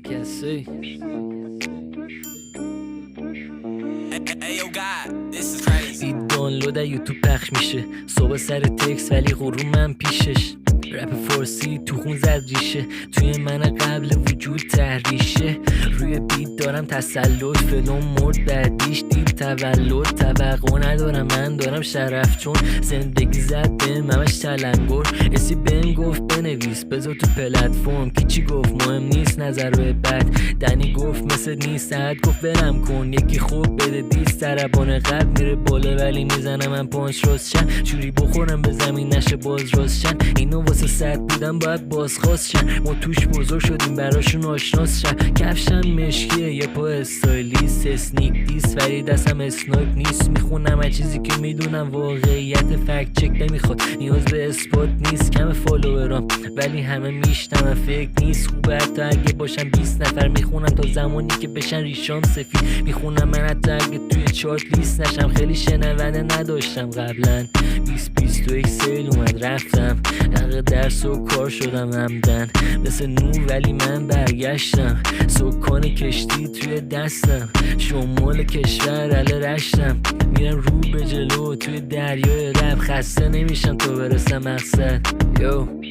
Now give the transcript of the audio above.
کسی این دانلود یوتیوب پخش میشه صبح سر تکس ولی غرور من پیشش رپ فارسی تو خون زد ریشه توی من قبل وجود تحریشه روی بیت دارم تسلط فلان مرد بعدیش دید تولد توقع ندارم من دارم شرف چون زندگی زد به همش تلنگر اسی بهم گفت بنویس بذار تو پلتفرم کی گفت مهم نیست نظر به بد دنی گفت مثل نیست عد گفت برم کن یکی خوب بده دیست تربان قد میره بالا ولی میزنم من پانچ راستشن چوری بخورم به زمین نشه باز راستشن اینو واسه صد بودم باید بازخواست شن ما توش بزرگ شدیم براشون آشناس شن کفشم مشکیه یه پا استایلیست اسنیک دیس ولی دستم اسنایپ نیست میخونم هر چیزی که میدونم واقعیت فکت چک نمیخواد نیاز به اثبات نیست کم فالوورام ولی همه میشنم فکر نیست خوبه حتی اگه باشم 20 نفر میخونم تا زمانی که بشن ریشام سفید میخونم من حتی اگه توی چارت لیست نشم خیلی شنونده نداشتم قبلا 2021 سیل اومد رفتم حق درس و کار شدم همدن مثل نور ولی من برگشتم سکان کشتی توی دستم شمال کشور علی رشتم میرم رو به جلو توی دریای رب خسته نمیشم تا برسم مقصد یو